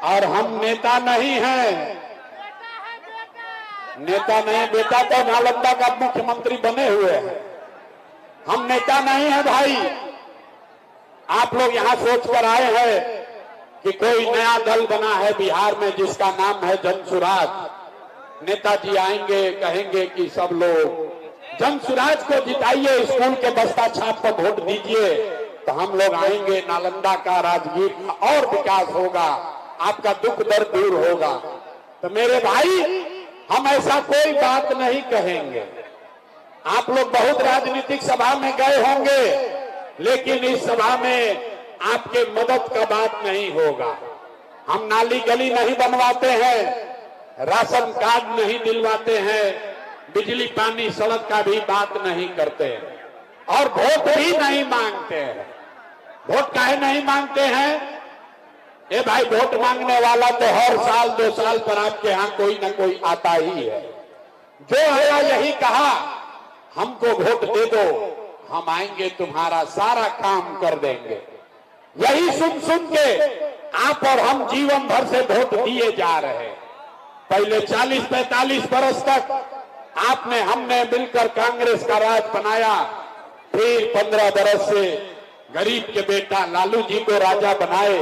और हम नेता नहीं हैं। नेता नहीं, बेटा तो नालंदा का मुख्यमंत्री बने हुए हैं। हम नेता नहीं है भाई। आप लोग यहाँ सोच कर आए हैं कि कोई नया दल बना है बिहार में जिसका नाम है जनसुराज। नेताजी आएंगे, कहेंगे कि सब लोग जनसुराज को जिताइए, स्कूल के बस्ता छाप पर वोट दीजिए, तो हम लोग आएंगे, नालंदा का, राजगीर का और विकास होगा, आपका दुख दर्द दूर होगा। तो मेरे भाई, हम ऐसा कोई बात नहीं कहेंगे। आप लोग बहुत राजनीतिक सभा में गए होंगे, लेकिन इस सभा में आपके मदद का बात नहीं होगा। हम नाली गली नहीं बनवाते हैं, राशन कार्ड नहीं दिलवाते हैं, बिजली पानी सड़क का भी बात नहीं करते हैं, और वोट भी नहीं मांगते हैं। वोट काहे नहीं मांगते हैं? ए भाई, वोट मांगने वाला तो हर साल 2 साल पर आपके यहाँ कोई ना कोई आता ही है। जो आया यही कहा, हमको वोट दे दो, हम आएंगे, तुम्हारा सारा काम कर देंगे। यही सुन सुन के आप और हम जीवन भर से वोट दिए जा रहे हैं। पहले 40-45 बरस तक आपने हमने मिलकर कांग्रेस का राज बनाया, फिर 15 बरस से गरीब के बेटा लालू जी को राजा बनाए।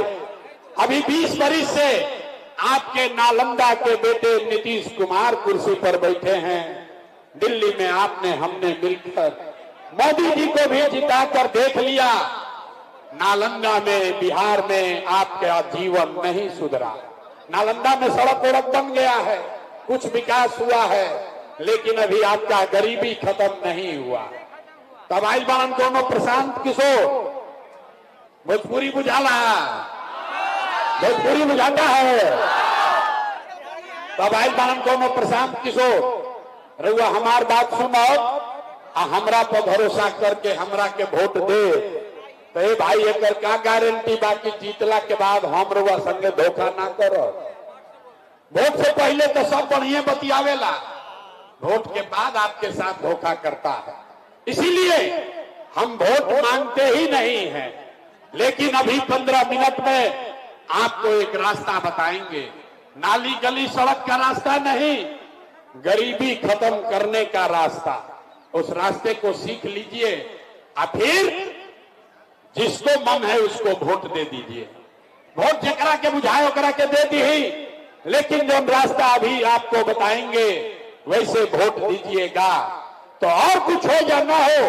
अभी 20 बरस से आपके नालंदा के बेटे नीतीश कुमार कुर्सी पर बैठे हैं। दिल्ली में आपने हमने मिलकर मोदी जी को भी जिताकर देख लिया। नालंदा में, बिहार में आपका जीवन नहीं सुधरा। नालंदा में सड़क वड़क बन गया है, कुछ विकास हुआ है, लेकिन अभी आपका गरीबी खत्म नहीं हुआ। तब आइल बारन कोनो प्रशांत किशोर, भोजपुरी बुझाला, भोजपुरी बुझाता है। तब आइल बारन कोनो प्रशांत किशोर, रउआ हमार बात सुनो, हमरा पर भरोसा करके हमरा के वोट दे। तो ए भाई, एक का गारंटी बाकी जीतला के बाद हम रउआ संगे धोखा ना करो। वोट से पहले तो सब बढ़िया बतियावेला, वोट के बाद आपके साथ धोखा करता है। इसीलिए हम वोट मांगते ही नहीं हैं। लेकिन अभी 15 मिनट में आपको एक रास्ता बताएंगे, नाली गली सड़क का रास्ता नहीं, गरीबी खत्म करने का रास्ता। उस रास्ते को सीख लीजिए, और फिर जिसको मन है उसको वोट दे दीजिए। वोट जकरा के बुझाए ओकरा के दे दी ही, लेकिन जो रास्ता अभी आपको बताएंगे वैसे वोट दीजिएगा। तो और कुछ हो या ना हो,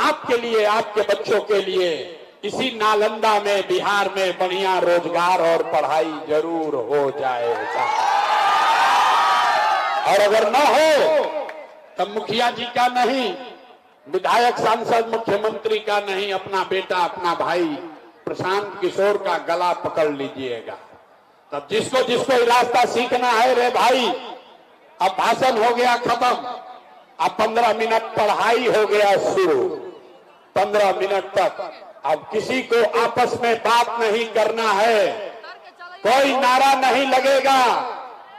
आपके लिए, आपके बच्चों के लिए इसी नालंदा में, बिहार में बढ़िया रोजगार और पढ़ाई जरूर हो जाएगा। और अगर ना हो तब मुखिया जी का नहीं, विधायक, सांसद, मुख्यमंत्री का नहीं, अपना बेटा, अपना भाई प्रशांत किशोर का गला पकड़ लीजिएगा। तब जिसको जिसको रास्ता सीखना है, रे भाई, अब भाषण हो गया खत्म, अब 15 मिनट पढ़ाई हो गया शुरू। 15 मिनट तक अब किसी को आपस में बात नहीं करना है, कोई नारा नहीं लगेगा,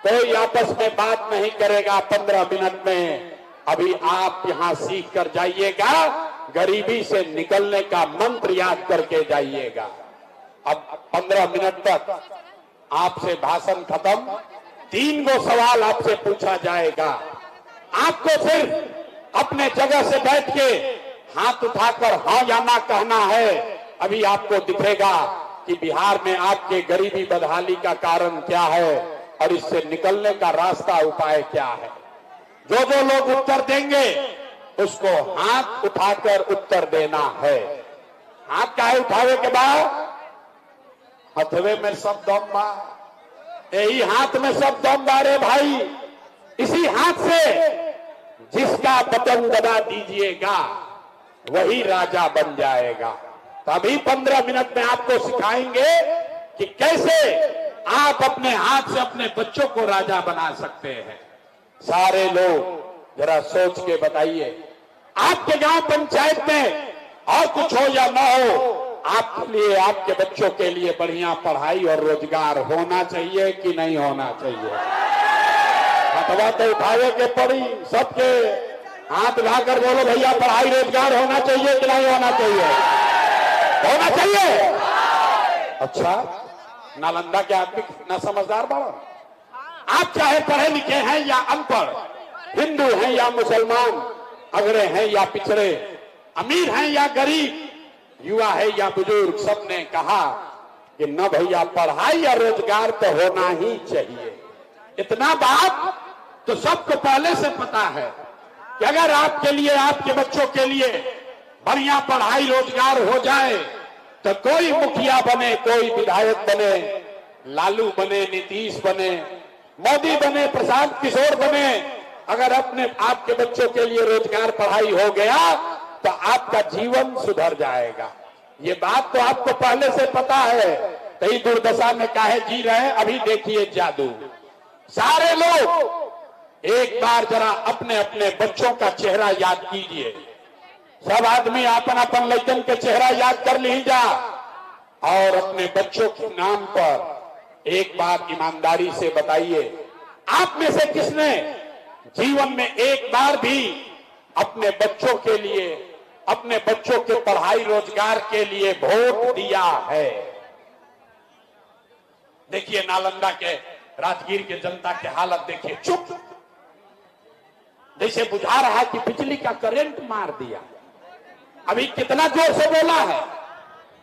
कोई आपस में बात नहीं करेगा। 15 मिनट में अभी आप यहां सीख कर जाइएगा, गरीबी से निकलने का मंत्र याद करके जाइएगा। अब 15 मिनट तक आपसे भाषण खत्म, 3 गो सवाल आपसे पूछा जाएगा। आपको सिर्फ अपने जगह से बैठ के हाथ उठाकर हाँ या ना कहना है। अभी आपको दिखेगा कि बिहार में आपके गरीबी बदहाली का कारण क्या है और इससे निकलने का रास्ता, उपाय क्या है। जो जो लोग उत्तर देंगे उसको हाथ उठाकर उत्तर देना है। हाथ काहे उठावे के बाद? हथवे में सब दम बा, यही हाथ में सब दम बा रे भाई। इसी हाथ से जिसका बटन दबा दीजिएगा वही राजा बन जाएगा। तभी 15 मिनट में आपको सिखाएंगे कि कैसे आप अपने हाथ से अपने बच्चों को राजा बना सकते हैं। सारे लोग जरा सोच के बताइए, आपके गांव पंचायत में और कुछ हो या ना हो, आपके लिए, आपके बच्चों के लिए बढ़िया पढ़ाई और रोजगार होना चाहिए कि नहीं होना चाहिए? हथवा तो उठावे के पड़ी, सबके हाथ उठाकर बोलो भैया, पढ़ाई रोजगार होना चाहिए कि नहीं होना चाहिए? होना चाहिए। अच्छा, नालंदा के आदमी ना समझदार बड़ा। आप चाहे पढ़े लिखे हैं या अनपढ़, हिंदू हैं या मुसलमान, अगड़े हैं या पिछड़े, अमीर हैं या गरीब, युवा है या बुजुर्ग, सबने कहा कि न भैया पढ़ाई या रोजगार तो होना ही चाहिए। इतना बात तो सबको पहले से पता है कि अगर आपके लिए, आपके बच्चों के लिए बढ़िया पढ़ाई रोजगार हो जाए तो कोई मुखिया बने, कोई विधायक बने, लालू बने, नीतीश बने, मोदी बने, प्रशांत किशोर बने, अगर अपने आपके बच्चों के लिए रोजगार पढ़ाई हो गया तो आपका जीवन सुधर जाएगा। ये बात तो आपको पहले से पता है, कई दुर्दशा में काहे जी रहे हैं। अभी देखिए जादू। सारे लोग एक बार जरा अपने अपने बच्चों का चेहरा याद कीजिए। सब आदमी अपन अपन लड़कन के चेहरा याद कर लीजा और अपने बच्चों के नाम पर एक बार ईमानदारी से बताइए, आप में से किसने जीवन में एक बार भी अपने बच्चों के लिए, अपने बच्चों के पढ़ाई रोजगार के लिए वोट दिया है? देखिए नालंदा के, राजगीर के जनता की हालत देखिए, चुप, जैसे बुझा रहा है कि बिजली का करंट मार दिया। अभी कितना जोर से बोला है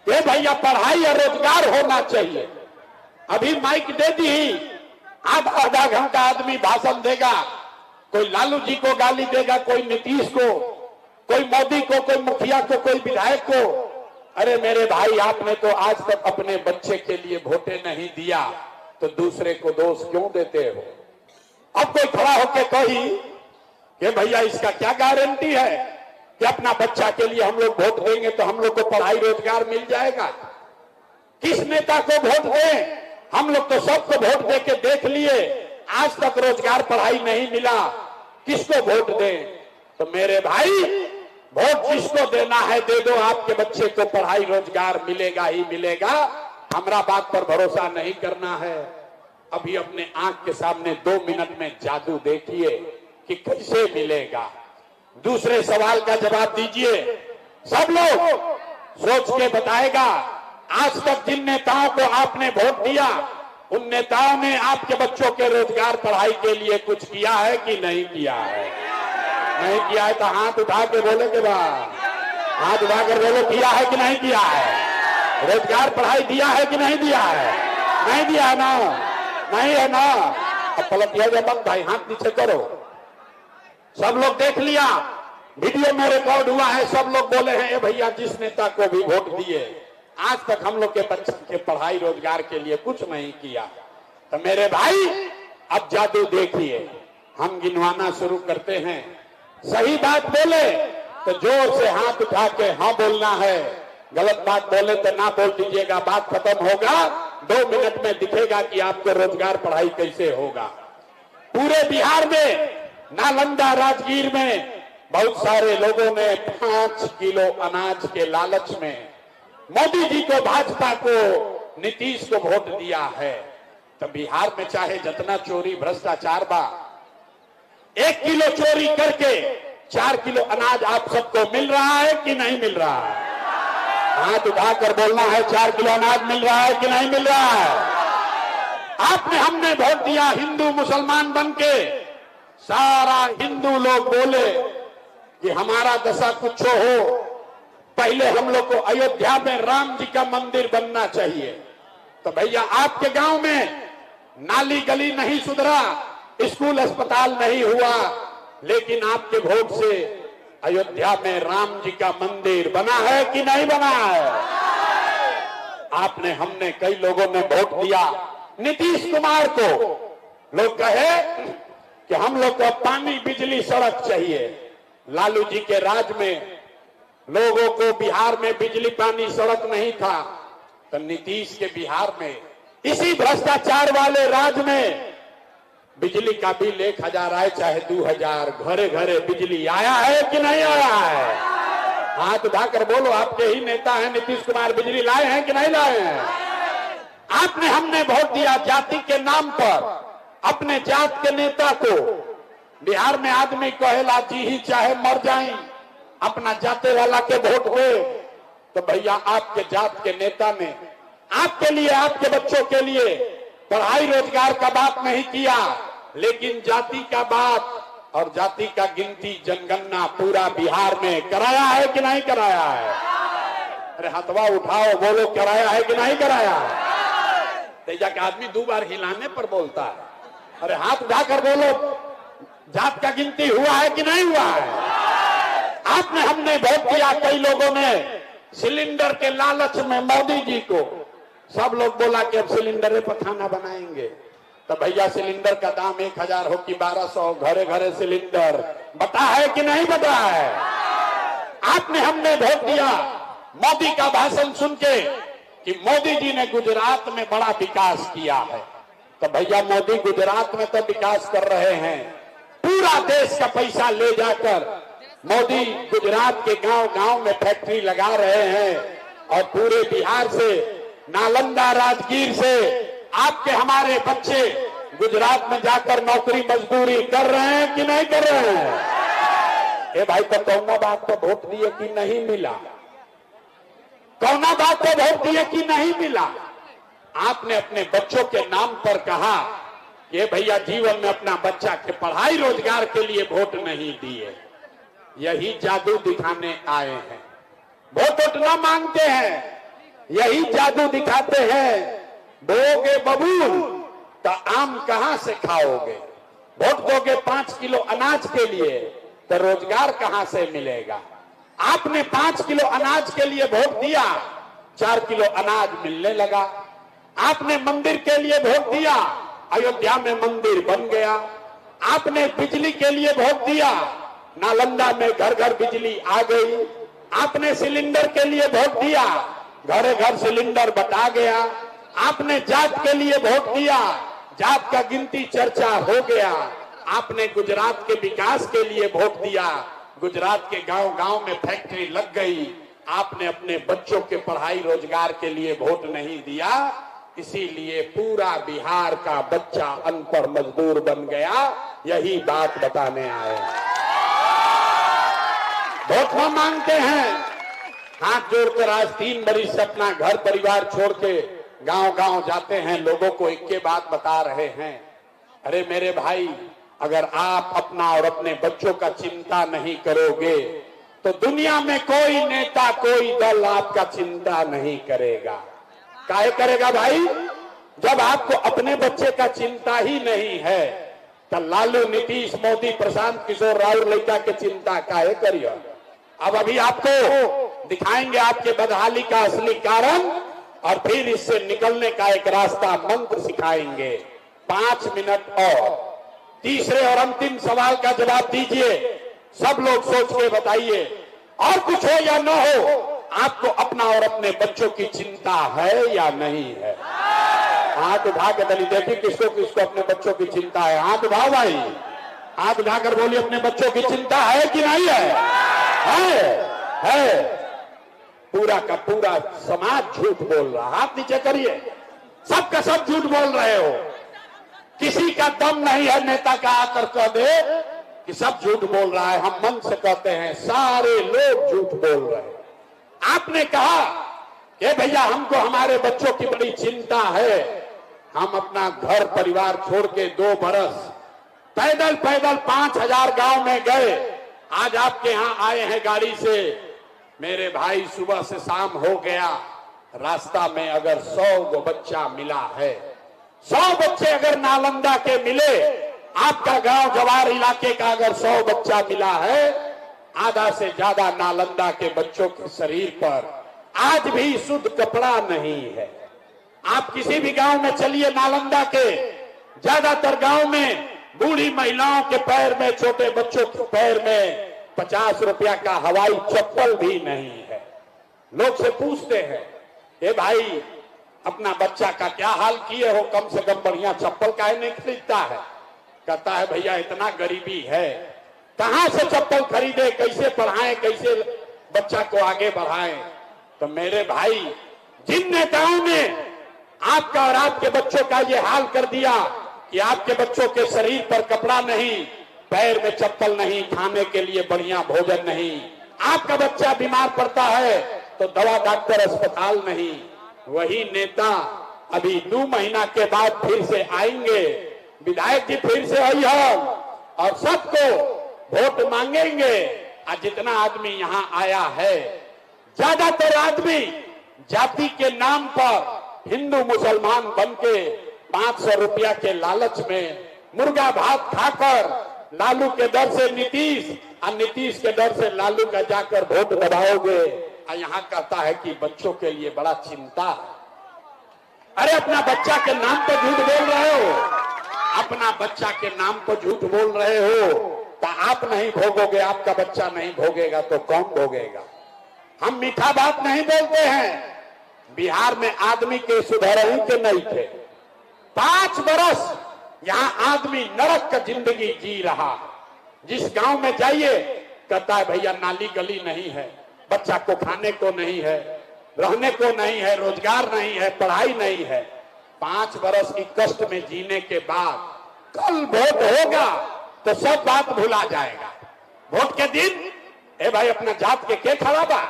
कि भैया पढ़ाई और रोजगार होना चाहिए। अभी माइक दे दी, आधा घंटा आदमी भाषण देगा, कोई लालू जी को गाली देगा, कोई नीतीश को, कोई मोदी को, कोई मुखिया को, कोई विधायक को। अरे मेरे भाई, आपने तो आज तक अपने बच्चे के लिए वोटे नहीं दिया तो दूसरे को दोष क्यों देते हो? अब कोई खड़ा होकर कही कि भैया इसका क्या गारंटी है कि अपना बच्चा के लिए हम लोग वोट देंगे तो हम लोग को पढ़ाई रोजगार मिल जाएगा? किस नेता को वोट दें? हम लोग तो सबको वोट दे के देख लिए, आज तक रोजगार पढ़ाई नहीं मिला, किसको वोट दें? तो मेरे भाई, वोट जिसको देना है दे दो, आपके बच्चे को पढ़ाई रोजगार मिलेगा ही मिलेगा। हमरा बात पर भरोसा नहीं करना है। अभी अपने आंख के सामने 2 मिनट में जादू देखिए कि कैसे मिलेगा। दूसरे सवाल का जवाब दीजिए। सब लोग सोच के बताएगा, आज तक जिन नेताओं को आपने वोट दिया उन नेताओं ने आपके बच्चों के रोजगार पढ़ाई के लिए कुछ किया है कि नहीं किया है? नहीं किया है तो हाथ उठा के बोले के बाद, हाथ उठाकर बोलो किया है कि नहीं किया है? रोजगार पढ़ाई दिया है कि नहीं दिया है? नहीं दिया है ना? नहीं है ना? अब पलटिया जब भाई हाथ नीचे करो। सब लोग देख लिया, वीडियो में रिकॉर्ड हुआ है, सब लोग बोले हैं, ए भैया जिस नेता को भी वोट दिए आज तक हम लोग के बच्चों के पढ़ाई रोजगार के लिए कुछ नहीं किया। तो मेरे भाई, अब जादू देखिए। हम गिनवाना शुरू करते हैं। सही बात बोले तो जोर से हाथ उठा के हाँ बोलना है, गलत बात बोले तो ना बोल दीजिएगा। बात खत्म होगा, 2 मिनट में दिखेगा कि आपको रोजगार पढ़ाई कैसे होगा। पूरे बिहार में, नालंदा, राजगीर में बहुत सारे लोगों ने 5 किलो अनाज के लालच में मोदी जी को, भाजपा को, नीतीश को वोट दिया है। तो बिहार में चाहे जितना चोरी भ्रष्टाचार बा, 1 किलो चोरी करके 4 किलो अनाज आप सबको मिल रहा है कि नहीं मिल रहा है? हाथ उठाकर बोलना है, 4 किलो अनाज मिल रहा है कि नहीं मिल रहा है? आपने, हमने वोट दिया हिंदू मुसलमान बनके, सारा हिंदू लोग बोले कि हमारा दशा कुछ हो, पहले हम लोग को अयोध्या में राम जी का मंदिर बनना चाहिए। तो भैया आपके गांव में नाली गली नहीं सुधरा, स्कूल अस्पताल नहीं हुआ, लेकिन आपके वोट से अयोध्या में राम जी का मंदिर बना है कि नहीं बना है? आपने, हमने, कई लोगों ने वोट दिया नीतीश कुमार को। लोग कहे कि हम लोग को पानी, बिजली, सड़क चाहिए। लालू जी के राज में लोगों को बिहार में बिजली, पानी, सड़क नहीं था, तो नीतीश के बिहार में, इसी भ्रष्टाचार वाले राज में बिजली का बिल 1000 आए चाहे 2000, घरे घरे बिजली आया है कि नहीं आया है? हाथ उठाकर बोलो, आपके ही नेता हैं नीतीश कुमार, बिजली लाए हैं कि नहीं लाए हैं? आपने, हमने वोट दिया जाति के नाम पर, अपने जात के नेता को। बिहार में आदमी कहेला जी ही चाहे मर जाए, अपना जाते वाला के वोट दे। तो भैया आपके जात के नेता ने आपके लिए, आपके बच्चों के लिए पढ़ाई रोजगार का बात नहीं किया, लेकिन जाति का बात और जाति का गिनती जनगणना पूरा बिहार में कराया है कि नहीं कराया है? अरे हथवा उठाओ, बोलो कराया है कि नहीं कराया है? तेजा के आदमी 2 बार हिलाने पर बोलता है। अरे हाथ उठाकर बोलो, जात का गिनती हुआ है कि नहीं हुआ है? आपने, हमने वोट किया, कई लोगों ने सिलेंडर के लालच में मोदी जी को, सब लोग बोला कि अब सिलेंडर पर खाना बनाएंगे। तो भैया सिलेंडर का दाम 1000 हो कि 1200, घरे घरे सिलेंडर बता है कि नहीं बता है? आपने, हमने वोट दिया मोदी का भाषण सुन के कि मोदी जी ने गुजरात में बड़ा विकास किया है। तो भैया मोदी गुजरात में तो विकास कर रहे हैं, पूरा देश का पैसा ले जाकर मोदी गुजरात के गांव गांव में फैक्ट्री लगा रहे हैं और पूरे बिहार से, नालंदा राजगीर से आपके हमारे बच्चे गुजरात में जाकर नौकरी मजदूरी कर रहे हैं कि नहीं कर रहे हैं? ए भाई, तो कौना बात पर वोट दिए कि नहीं मिला? कौना बात पर वोट दिए कि नहीं मिला? आपने अपने बच्चों के नाम पर कहा कि भैया जीवन में अपना बच्चा के पढ़ाई रोजगार के लिए वोट नहीं दिए। यही जादू दिखाने आए हैं। वोट ना मांगते हैं, यही जादू दिखाते हैं। बोगे बबूल तो आम कहां से खाओगे? वोट दोगे 5 किलो अनाज के लिए तो रोजगार कहां से मिलेगा? आपने 5 किलो अनाज के लिए वोट दिया, 4 किलो अनाज मिलने लगा। आपने मंदिर के लिए वोट दिया, अयोध्या में मंदिर बन गया। आपने बिजली के लिए वोट दिया, नालंदा में घर घर बिजली आ गई। आपने सिलेंडर के लिए वोट दिया, घरे घर सिलेंडर बटा गया। आपने जात के लिए वोट दिया, जात का गिनती चर्चा हो गया। आपने गुजरात के विकास के लिए वोट दिया, गुजरात के गांव गांव में फैक्ट्री लग गई। आपने अपने बच्चों के पढ़ाई रोजगार के लिए वोट नहीं दिया, इसीलिए पूरा बिहार का बच्चा अनपढ़ मजदूर बन गया। यही बात बताने आए। वोट हम मांगते हैं, हाथ जोड़कर आज 3 बरिस से अपना घर परिवार छोड़ के गांव गांव जाते हैं, लोगों को एक के बात बता रहे हैं। अरे मेरे भाई, अगर आप अपना और अपने बच्चों का चिंता नहीं करोगे तो दुनिया में कोई नेता, कोई दल आपका चिंता नहीं करेगा। काहे करेगा भाई? जब आपको अपने बच्चे का चिंता ही नहीं है तो लालू, नीतीश, मोदी, प्रशांत किशोर, राहुल लड़का के चिंता काहे करिए? अब अभी आपको दिखाएंगे आपके बदहाली का असली कारण और फिर इससे निकलने का एक रास्ता, मंत्र सिखाएंगे। 5 मिनट और तीसरे और अंतिम सवाल का जवाब दीजिए। सब लोग सोच के बताइए, और कुछ हो या न हो, आपको अपना और अपने बच्चों की चिंता है या नहीं है? हाथ उठा के दली देखिए किसको किसको अपने बच्चों की चिंता है। हाथ उठाओ भाई, हाथ उठाकर बोलिए अपने बच्चों की चिंता है कि नहीं है? है। पूरा का पूरा समाज झूठ बोल रहा। हाथ नीचे करिए, सबका सब झूठ बोल रहे हो। किसी का दम नहीं है नेता का आकर कह दे कि सब झूठ बोल रहा है। हम मन से कहते हैं सारे लोग झूठ बोल रहे हैं। आपने कहा कि भैया हमको हमारे बच्चों की बड़ी चिंता है, हम अपना घर परिवार छोड़ के 2 बरस पैदल पैदल 5000 गांव में गए, आज आपके यहां आए हैं गाड़ी से। मेरे भाई, सुबह से शाम हो गया, रास्ता में अगर 100 गो बच्चा मिला है, 100 बच्चे अगर नालंदा के मिले, आपका गांव जवार इलाके का अगर 100 बच्चा मिला है, आधा से ज्यादा नालंदा के बच्चों के शरीर पर आज भी शुद्ध कपड़ा नहीं है। आप किसी भी गांव में चलिए, नालंदा के ज्यादातर गांव में बूढ़ी महिलाओं के पैर में, छोटे बच्चों के पैर में 50 रुपया का हवाई चप्पल भी नहीं है। लोग से पूछते हैं, ए भाई अपना बच्चा का क्या हाल किए हो, कम से कम बढ़िया चप्पल काहे नहीं खरीदता है? कहता है भैया इतना गरीबी है, कहां से चप्पल खरीदे, कैसे पढ़ाएं, कैसे बच्चा को आगे बढ़ाएं। तो मेरे भाई, जिन नेताओं ने आपका और आपके बच्चों का ये हाल कर दिया कि आपके बच्चों के शरीर पर कपड़ा नहीं, पैर में चप्पल नहीं, खाने के लिए बढ़िया भोजन नहीं, आपका बच्चा बीमार पड़ता है तो दवा डॉक्टर अस्पताल नहीं, वही नेता अभी 2 महीना के बाद फिर से आएंगे। विधायक जी फिर से आई हम और सबको वोट मांगेंगे। और जितना आदमी यहाँ आया है, ज्यादातर आदमी जाति के नाम पर हिंदू मुसलमान बनके 500 रुपया के लालच में मुर्गा भात खाकर लालू के डर से नीतीश और नीतीश के डर से लालू का जाकर वोट दबाओगे। और यहाँ कहता है कि बच्चों के लिए बड़ा चिंता है। अरे अपना बच्चा के नाम पर झूठ बोल रहे हो, अपना बच्चा के नाम पर झूठ बोल रहे हो। तो आप नहीं भोगोगे, आपका बच्चा नहीं भोगेगा तो कौन भोगेगा? हम मीठा बात नहीं बोलते हैं। बिहार में आदमी के सुधरही के नहीं थे। 5 बरस यहाँ आदमी नरक का जिंदगी जी रहा। जिस गांव में जाइए कहता है भैया नाली गली नहीं है, बच्चा को खाने को नहीं है, रहने को नहीं है, रोजगार नहीं है, पढ़ाई नहीं है। 5 बरस की कष्ट में जीने के बाद कल वोट होगा तो सब बात भुला जाएगा। वोट के दिन ए भाई अपना जात के खड़ा बा,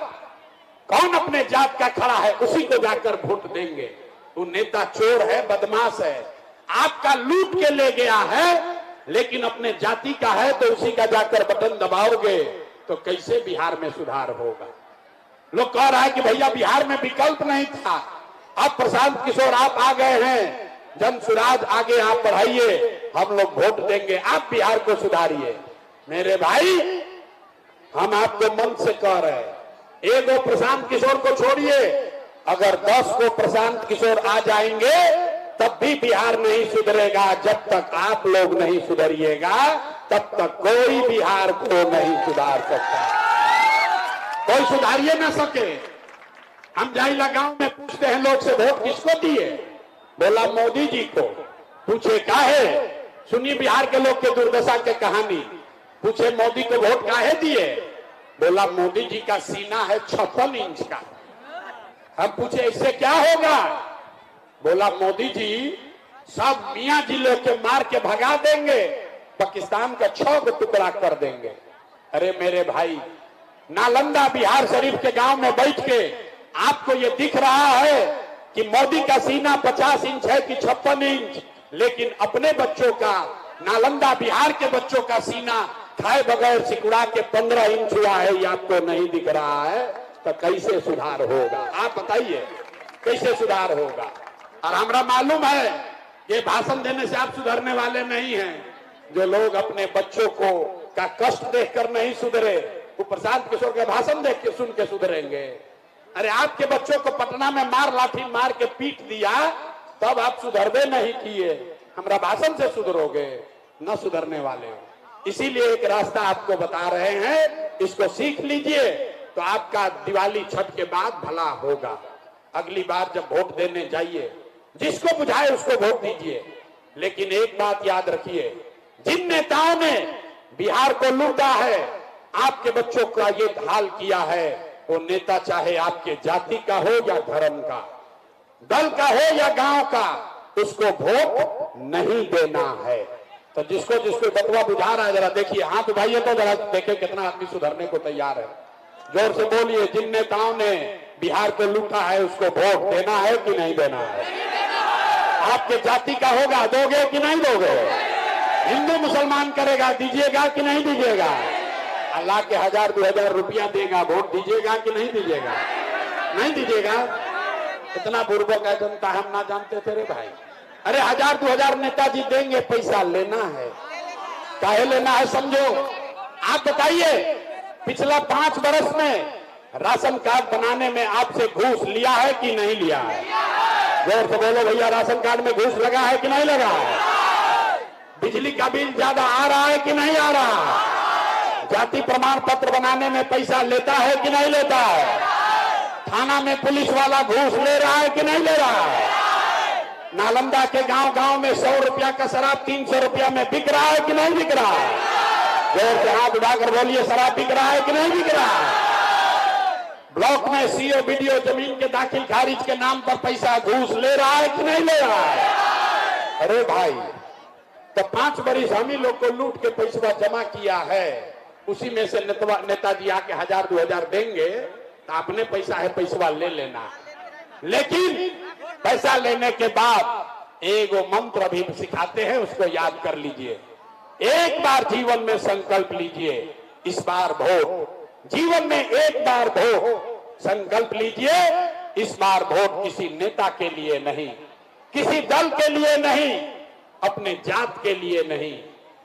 कौन अपने जात का खड़ा है उसी को जाकर वोट देंगे। वो नेता चोर है, बदमाश है, आपका लूट के ले गया है, लेकिन अपने जाति का है तो उसी का जाकर बटन दबाओगे तो कैसे बिहार में सुधार होगा? लोग कह रहा है कि भैया बिहार में विकल्प नहीं था, अब प्रशांत किशोर आप आ गए हैं, जन सुराज आगे आप बढ़ाइए, हम लोग वोट देंगे, आप बिहार को सुधारिए। मेरे भाई हम आपको मन से कह रहे हैं, एगो प्रशांत किशोर को छोड़िए, अगर 10 को प्रशांत किशोर आ जाएंगे तब भी बिहार नहीं सुधरेगा। जब तक आप लोग नहीं सुधरिएगा तब तक कोई बिहार को नहीं सुधार सकता, कोई सुधारिए ना सके। हम जाइला गांव में पूछते हैं लोग से वोट किसको दिए, बोला मोदी जी को। पूछे काहे, सुनिए बिहार के लोग के दुर्दशा के कहानी। पूछे मोदी को वोट काहे दिए, बोला मोदी जी का सीना है 56 इंच का। हम पूछे इससे क्या होगा, बोला मोदी जी सब मियां जिले के मार के भगा देंगे, पाकिस्तान का 6 टुकड़ा कर देंगे। अरे मेरे भाई, नालंदा बिहार शरीफ के गांव में बैठ के आपको ये दिख रहा है कि मोदी का सीना 50 इंच है कि 56 इंच, लेकिन अपने बच्चों का, नालंदा बिहार के बच्चों का सीना खाए बगैर सिकुड़ा के 15 इंच हुआ है, ये आपको नहीं दिख रहा है। तो कैसे सुधार होगा आप बताइए, कैसे सुधार होगा? और हमरा मालूम है ये भाषण देने से आप सुधरने वाले नहीं हैं। जो लोग अपने बच्चों को का कष्ट देखकर नहीं सुधरे, वो प्रशांत किशोर के भाषण देख के सुन के सुधरेंगे। अरे आपके बच्चों को पटना में मार लाठी मार के पीट दिया, तब आप सुधरबे नहीं किए, हमरा भाषण से सुधरोगे? न सुधरने वाले हो। इसीलिए एक रास्ता आपको बता रहे हैं, इसको सीख लीजिए तो आपका दिवाली छठ के बाद भला होगा। अगली बार जब वोट देने जाइए, जिसको बुझाए उसको वोट दीजिए, लेकिन एक बात याद रखिए, जिन नेताओं ने बिहार को लूटा है, आपके बच्चों का ये हाल किया है, वो नेता चाहे आपके जाति का हो या धर्म का, दल का हो या गांव का, उसको वोट नहीं देना है। तो जिसको जिसको बतवा बुझा रहा है जरा देखिए, हाथ उठाइए तो जरा देखे कितना आदमी सुधरने को तैयार है। जोर से बोलिए, जिन नेताओं ने बिहार को लूटा है उसको वोट देना है कि नहीं देना है? आपके जाति का होगा, दोगे कि नहीं दोगे? हिंदू मुसलमान करेगा, दीजिएगा कि नहीं दीजिएगा? अल्लाह के 1000-2000 रुपया देगा, वोट दीजिएगा कि नहीं दीजिएगा? नहीं दीजिएगा? इतना बुर्बक है जनता, हम ना जानते थे रे भाई। अरे 1000-2000 नेताजी देंगे, पैसा लेना है, काहे लेना है समझो। आप बताइए, पिछला 5 बरस में राशन कार्ड बनाने में आपसे घूस लिया है कि नहीं लिया है? जोर से बोलो भैया, राशन कार्ड में घूस लगा है कि नहीं लगा है? बिजली का बिल ज्यादा आ रहा है कि नहीं आ रहा? जाति प्रमाण पत्र बनाने में पैसा लेता है कि नहीं लेता है? थाना में पुलिस वाला घूस ले रहा है कि नहीं ले रहा है? नालंदा के गांव गांव में 100 रुपया का शराब 300 रुपया में बिक रहा है कि नहीं बिक रहा है? जोर से हाथ उठाकर बोलिए, शराब बिक रहा है कि नहीं बिक रहा है? ब्लॉक में सीओ बीडीओ जमीन के दाखिल खारिज के नाम पर पैसा घूस ले रहा है कि नहीं ले रहा है? अरे भाई, तो 5 बरिस हम ही लोग को लूट के पैसा जमा किया है, उसी में से नेताजी आके 1000-2000 देंगे तो अपने पैसा है, पैसा ले लेना। लेकिन पैसा लेने के बाद एक वो मंत्र भी सिखाते हैं, उसको याद कर लीजिए। एक बार जीवन में संकल्प लीजिए, इस बार वोट। जीवन में एक बार वोट संकल्प लीजिए, इस बार वोट किसी नेता के लिए नहीं, किसी दल के लिए नहीं, अपने जात के लिए नहीं,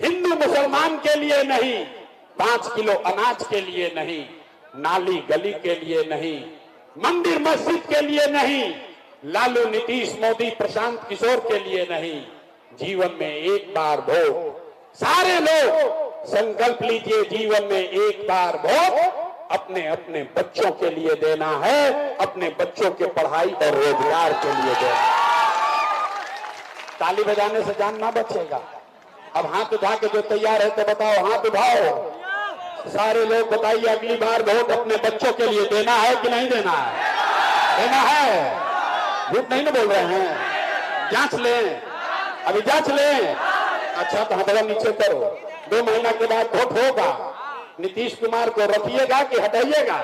हिंदू मुसलमान के लिए नहीं, 5 किलो अनाज के लिए नहीं, नाली गली के लिए नहीं, मंदिर मस्जिद के लिए नहीं, लालू नीतीश मोदी प्रशांत किशोर के लिए नहीं। जीवन में एक बार वोट। सारे लोग संकल्प लीजिए, जीवन में एक बार वोट अपने अपने बच्चों के लिए देना है, अपने बच्चों के पढ़ाई और रोजगार के लिए देना। ताली बजाने से जान ना बचेगा। अब हाथ उठा के जो तैयार है तो बताओ, हाथ उठाओ। सारे लोग बताइए, अगली बार वोट अपने बच्चों के लिए देना है कि नहीं देना है? देना है। झूठ नहीं ना बोल रहे हैं? जांच लें, अभी जांच लें। अच्छा तो हथेली नीचे करो। 2 महीना के बाद वोट होगा, नीतीश कुमार को रखिएगा कि हटाइएगा?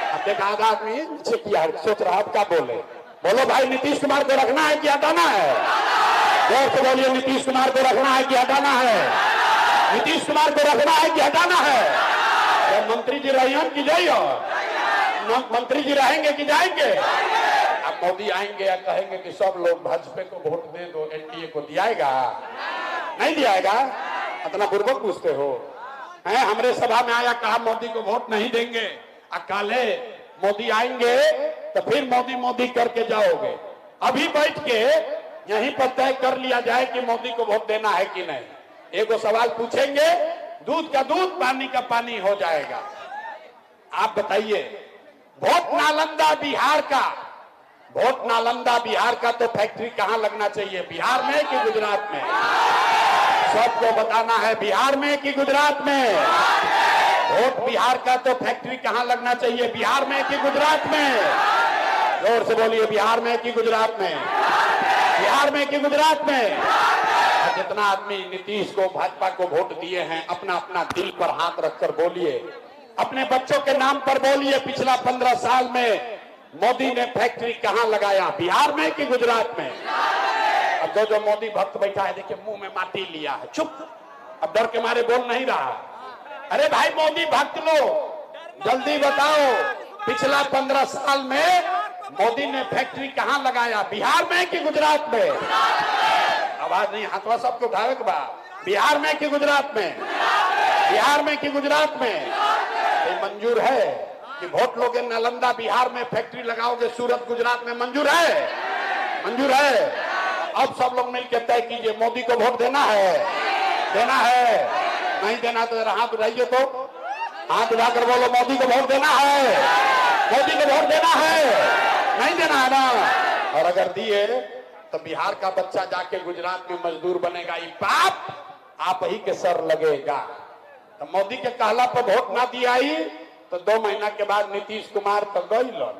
अब देखा आधा आदमी नीचे किया, सोच रहा आप क्या बोले। बोलो भाई, नीतीश कुमार को रखना है कि हटाना है? जोर से बोलिए, नीतीश कुमार को रखना है कि हटाना है? नीतीश कुमार को रखना है कि हटाना है? मंत्री जी रहियन की जाइए, मंत्री जी रहेंगे कि जाएंगे? अब मोदी आएंगे या कहेंगे कि सब लोग भाजपा को वोट दे दो, एनडीए को दियाएगा? नहीं दियाएगा। इतना बुर्बक पूछते हो हैं? हमारे सभा में आया, कहा मोदी को वोट नहीं देंगे, काले मोदी आएंगे तो फिर मोदी मोदी करके जाओगे। अभी बैठ के यहीं पर तय कर लिया जाए कि मोदी को वोट देना है कि नहीं। एक सवाल पूछेंगे, दूध का दूध पानी का पानी हो जाएगा। आप बताइए, वोट नालंदा बिहार का, वोट नालंदा बिहार का तो फैक्ट्री कहां लगना चाहिए, बिहार में कि गुजरात में? सबको बताना है, बिहार में कि गुजरात में? वोट बिहार का तो फैक्ट्री कहां लगना चाहिए, बिहार में कि गुजरात में? जोर से बोलिए, बिहार में कि गुजरात में? बिहार में कि गुजरात में? जितना आदमी नीतीश को, भाजपा को वोट दिए हैं, अपना अपना दिल पर हाथ रखकर बोलिए, अपने बच्चों के नाम पर बोलिए, पिछला 15 साल में मोदी ने फैक्ट्री कहां लगाया, बिहार में कि गुजरात में? अब जो मोदी भक्त बैठा है, देखिए मुंह में माटी लिया है, चुप, अब डर के मारे बोल नहीं रहा। अरे भाई मोदी भक्त लोग जल्दी बताओ, पिछला 15 साल में मोदी ने फैक्ट्री कहां लगाया, बिहार में कि गुजरात में? आवाज नहीं, हाथवा सबको उठावे के बाद, बिहार में कि गुजरात में? बिहार में कि गुजरात में? ये मंजूर है कि वोट लोगे नालंदा बिहार में फैक्ट्री लगाओगे, सूरत गुजरात में? मंजूर है? मंजूर है। अब सब लोग मिलकर तय कीजिए, मोदी को वोट देना है? देना है? नहीं देना तो जरा हाथ उठाइए, तो हाथ उठाकर बोलो, मोदी को वोट देना है? मोदी को वोट देना है? नहीं देना है ना? और अगर दिए तो बिहार का बच्चा जाके गुजरात में मजदूर बनेगा, ये पाप आप ही के सर लगेगा। तो मोदी के कहला पर वोट ना दिया ही तो 2 महीना के बाद नीतीश कुमार तो गई लो।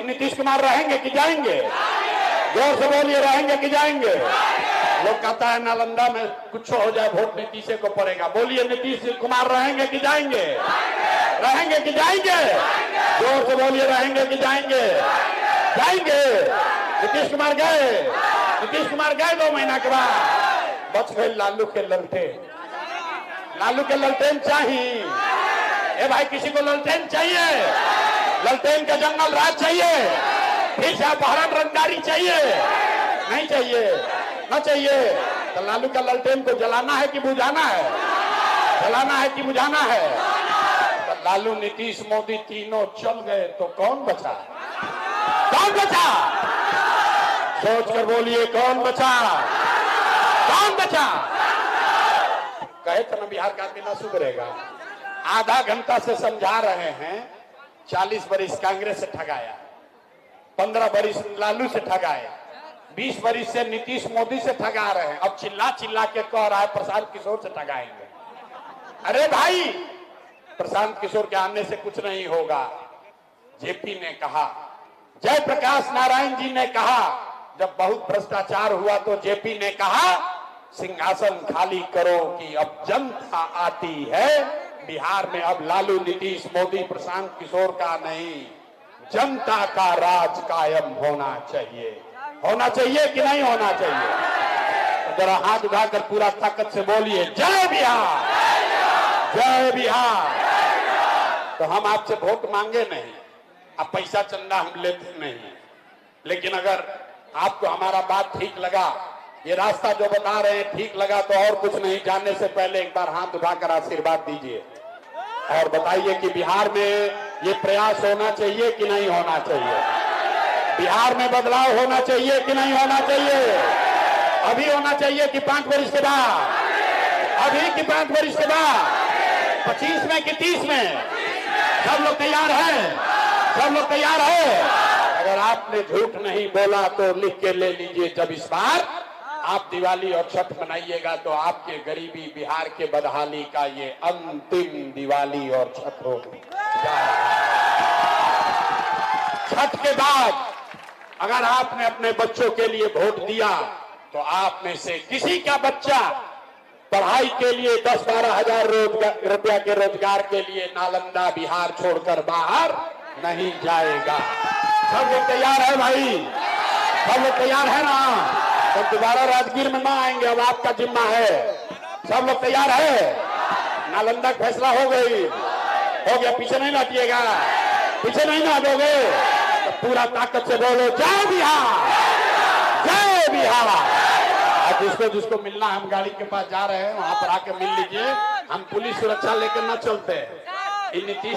नीतीश कुमार रहेंगे कि जाएंगे? जोर से बोलिए, रहेंगे कि जाएंगे? लोग कहता है नालंदा में कुछ हो जाए वोट नीतीश को पड़ेगा। बोलिए, नीतीश कुमार रहेंगे कि जाएंगे? रहेंगे कि जाएंगे? जोर से बोलिए, रहेंगे कि जाएंगे? जाएंगे। नीतीश कुमार गए, नीतीश कुमार गए 2 महीना के बाद, बच गए लालू के ललटेन। लालू के ललटेन चाहिए? ए भाई, किसी को ललटेन चाहिए? ललटेन का जंगल राज चाहिए? फिर से अपहरण रंगदारी चाहिए? नहीं चाहिए, ना चाहिए। तो लालू का ललटेन को जलाना है कि बुझाना है? जलाना है कि बुझाना है? तो लालू, नीतीश, मोदी तीनों चल गए तो कौन बचा? कौन बचा? सोच कर बोलिए, कौन बचा? कौन बचा? कहे तो ना बिहार का आदमी ना सुधरेगा। आधा घंटा से समझा रहे हैं, 40 बरिस कांग्रेस से ठगाया, 15 बरिस लालू से ठगाया, 20 बरिस से नीतीश मोदी से ठगा रहे हैं। अब चिल्ला चिल्ला के कह रहा है प्रशांत किशोर से ठगाएंगे। अरे भाई, प्रशांत किशोर के आने से कुछ नहीं होगा। जेपी ने कहा, जयप्रकाश नारायण जी ने कहा, जब बहुत भ्रष्टाचार हुआ तो जेपी ने कहा, सिंहासन खाली करो कि अब जनता आती है। बिहार में अब लालू, नीतीश, मोदी, प्रशांत किशोर का नहीं, जनता का राज कायम होना चाहिए। होना चाहिए कि नहीं होना चाहिए? जरा हाथ उठाकर पूरा ताकत से बोलिए, जय बिहार, जय बिहार। तो हम आपसे वोट मांगे नहीं, अब पैसा चंदा हम लेते नहीं, लेकिन अगर आपको हमारा बात ठीक लगा, ये रास्ता जो बता रहे हैं ठीक लगा, तो और कुछ नहीं, जानने से पहले एक बार हाथ उठाकर आशीर्वाद दीजिए और बताइए कि बिहार में ये प्रयास होना चाहिए कि नहीं होना चाहिए? बिहार में बदलाव होना चाहिए कि नहीं होना चाहिए? अभी होना चाहिए कि 5 वर्ष के बाद? अभी कि 5 वर्ष के बाद? 25 में कि 30 में? सब लोग तैयार हैं? सब लोग तैयार है? अगर आपने झूठ नहीं बोला तो लिख के ले लीजिए, जब इस बार आप दिवाली और छठ मनाइएगा तो आपके गरीबी बिहार के बदहाली का ये अंतिम दिवाली और छठ होगी। छठ के बाद अगर आपने अपने बच्चों के लिए वोट दिया तो आप में से किसी का बच्चा पढ़ाई के लिए 10-12 हजार रुपया के रोजगार के लिए नालंदा बिहार छोड़कर बाहर नहीं जाएगा। सब लोग तैयार है भाई? सब लोग तैयार है ना? तो दोबारा राजगीर में ना आएंगे, अब आपका जिम्मा है। सब लोग तैयार है? नालंदा का फैसला हो गया, पीछे नहीं हटिएगा, पीछे नहीं हटोगे तो पूरा ताकत से बोलो, जय बिहार, जय बिहार। जिसको जिसको मिलना, हम गाड़ी के पास जा रहे हैं, वहां पर आके मिल लीजिए। हम पुलिस सुरक्षा लेकर न चलते। इन नीतीश